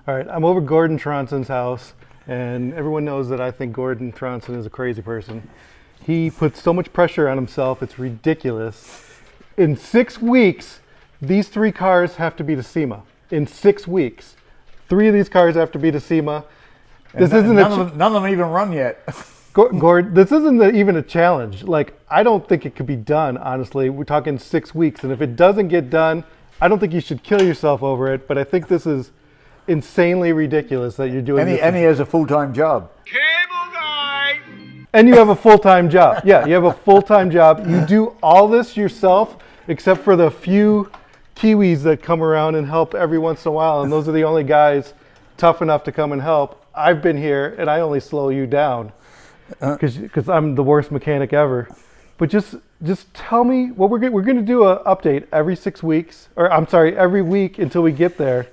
All right, I'm over Gordon Tronson's house, and everyone knows that I think Gordon Tronson is a crazy person. He puts so much pressure on himself, it's ridiculous. In 6 weeks, these 3 cars have to be to SEMA. In 6 weeks. 3 of these cars have to be to SEMA. This isn't none of them even run yet. Gord, this isn't even a challenge. Like, I don't think it could be done, honestly. We're talking 6 weeks, and if it doesn't get done, I don't think you should kill yourself over it, but I think this is insanely ridiculous that you're doing this. And he has a full-time job. Cable guy! And you have a full-time job. Yeah, you have a full-time job. You do all this yourself, except for the few Kiwis that come around and help every once in a while, and those are the only guys tough enough to come and help. I've been here, and I only slow you down because I'm the worst mechanic ever. But just tell me what we're going to do an update every 6 weeks, or I'm sorry, every week until we get there.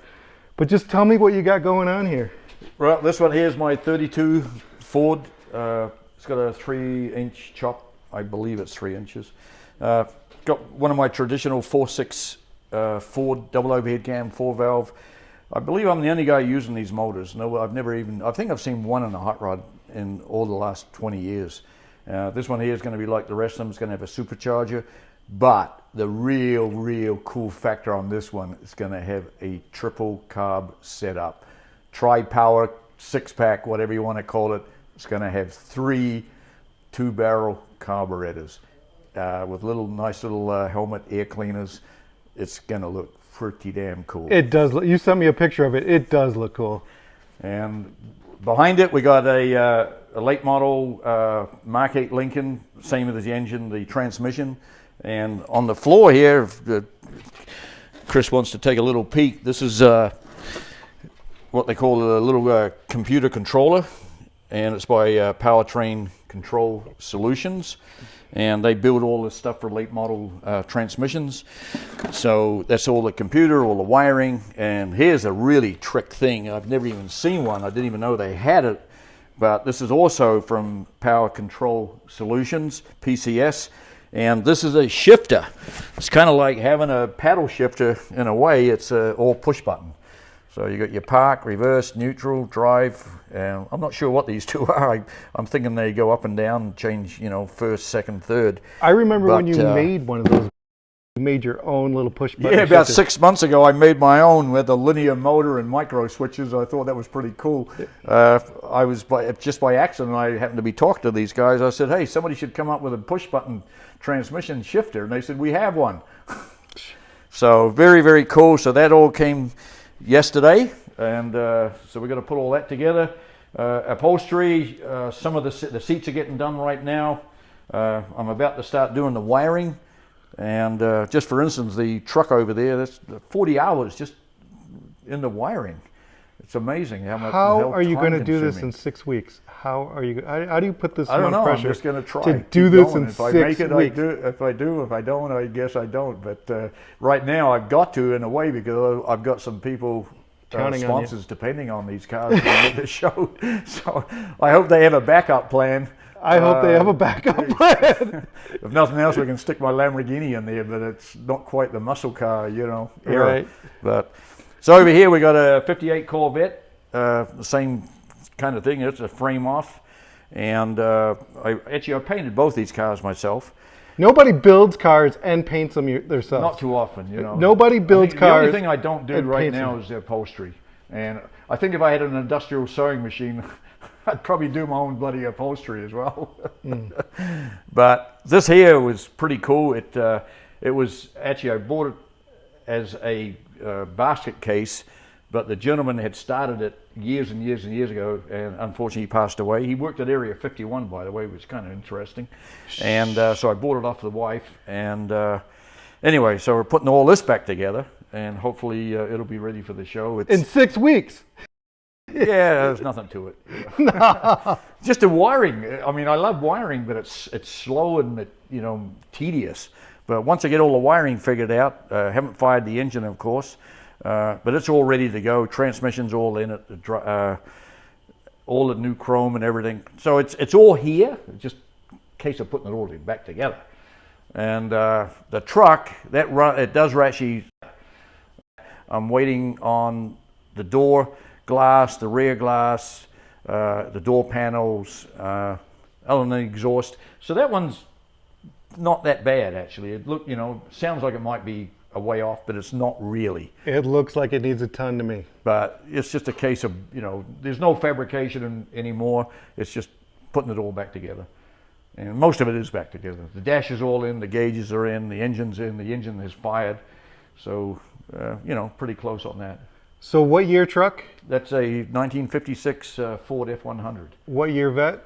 But just tell me what you got going on here. Well, this one here is my 32 Ford. It's got a 3-inch chop. I believe it's 3 inches. Got one of my traditional 4.6 Ford double overhead cam 4-valve. I believe I'm the only guy using these motors. No, I think I've seen one in a hot rod in all the last 20 years. This one here is going to be like the rest of them. It's going to have a supercharger. But the real cool factor on this one is going to have a triple carb setup. Tri-power, 6-pack, whatever you want to call it. It's going to have 3 2-barrel carburetors with nice little helmet air cleaners. It's going to look pretty damn cool. It does. You sent me a picture of it. It does look cool. And behind it, we got a late model Mark 8 Lincoln, same as the engine, the transmission. And on the floor here, if Chris wants to take a little peek, this is what they call a little computer controller, and it's by Powertrain Control Solutions. And they build all this stuff for late model transmissions. So that's all the computer, all the wiring. And here's a really trick thing. I've never even seen one. I didn't even know they had it. But this is also from Power Control Solutions, PCS. And this is a shifter. It's kind of like having a paddle shifter in a way. It's all push button. So you got your park, reverse, neutral, drive. And I'm not sure what these two are. I'm thinking they go up and down and change, first, second, third. I remember when you made one of those. You made your own little push button. Yeah, about 6 months ago, I made my own with a linear motor and micro switches. I thought that was pretty cool. I was just by accident. I happened to be talking to these guys. I said, "Hey, somebody should come up with a push button transmission shifter," and they said, "We have one." So very cool. So that all came yesterday, and so we're going to put all that together. Upholstery. Some of the seats are getting done right now. I'm about to start doing the wiring. And just for instance, the truck over there, that's 40 hours just in the wiring. It's amazing how much. How are you going to do this in 6 weeks? How do you put this I don't know. pressure? I'm just going to try to do this in 6 weeks. If I make it, I do. If I do, if I don't, I guess I don't. But right now, I've got to in a way because I've got some people, sponsors, depending on these cars to get the show. So I hope they have a backup plan. I hope they have a backup plan. If nothing else, we can stick my Lamborghini in there, but it's not quite the muscle car, era. Right. But so over here we got a '58 Corvette, the same kind of thing. It's a frame off, and I painted both these cars myself. Nobody builds cars and paints them themselves. Not too often, Nobody builds cars. The only thing I don't do right now is the upholstery, and I think if I had an industrial sewing machine, I'd probably do my own bloody upholstery as well. But this here was pretty cool. It was actually, I bought it as a basket case, but the gentleman had started it years and years and years ago, and unfortunately he passed away. He worked at Area 51, by the way, which is kind of interesting. And so I bought it off the wife. And anyway, so we're putting all this back together, and hopefully it'll be ready for the show. In 6 weeks. Yeah, there's nothing to it. Just the wiring. I mean, I love wiring, but it's slow and tedious. But once I get all the wiring figured out, haven't fired the engine, of course, but it's all ready to go. Transmission's all in it, all the new chrome and everything. So it's all here. It's just a case of putting it all back together. And the truck it does actually. I'm waiting on the door glass, the rear glass, the door panels, other than the exhaust. So that one's not that bad, actually. It sounds like it might be a way off, but it's not really. It looks like it needs a ton to me. But it's just a case of, there's no fabrication anymore. It's just putting it all back together. And most of it is back together. The dash is all in, the gauges are in, the engine's in, the engine is fired. So, pretty close on that. So what year truck? That's a 1956 Ford F100. What year vet?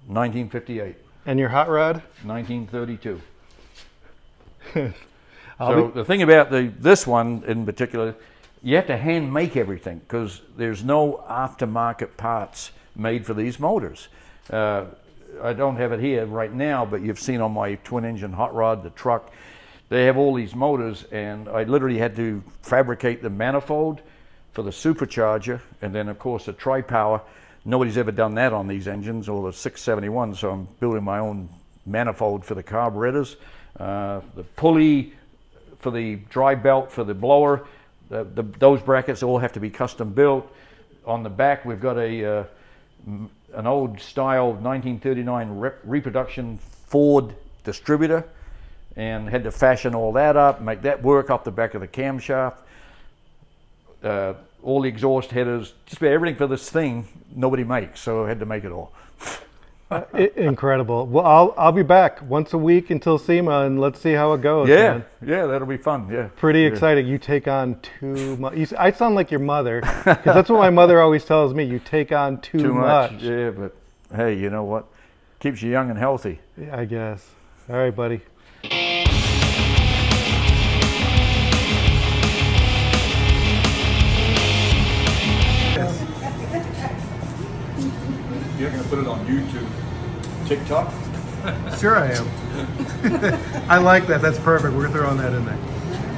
1958. And your hot rod? 1932. So the thing about this one in particular, you have to hand make everything because there's no aftermarket parts made for these motors. I don't have it here right now, but you've seen on my twin engine hot rod, the truck, they have all these motors, and I literally had to fabricate the manifold for the supercharger, and then of course the tri-power. Nobody's ever done that on these engines, or the 671, so I'm building my own manifold for the carburetors. The pulley for the dry belt for the blower, those brackets all have to be custom built. On the back we've got an old style 1939 reproduction Ford distributor, and had to fashion all that up, make that work off the back of the camshaft. All the exhaust headers, just about everything for this thing nobody makes, so I had to make it all. Incredible. Well, I'll be back once a week until SEMA, and let's see how it goes. Yeah, man. yeah, that'll be fun. Yeah, Pretty exciting. You take on too much. I sound like your mother, because that's what my mother always tells me. You take on too much. Yeah, but hey, you know what? Keeps you young and healthy. Yeah, I guess. All right, buddy. You're going to put it on YouTube, TikTok? Sure I am. I like that. That's perfect. We're throwing that in there.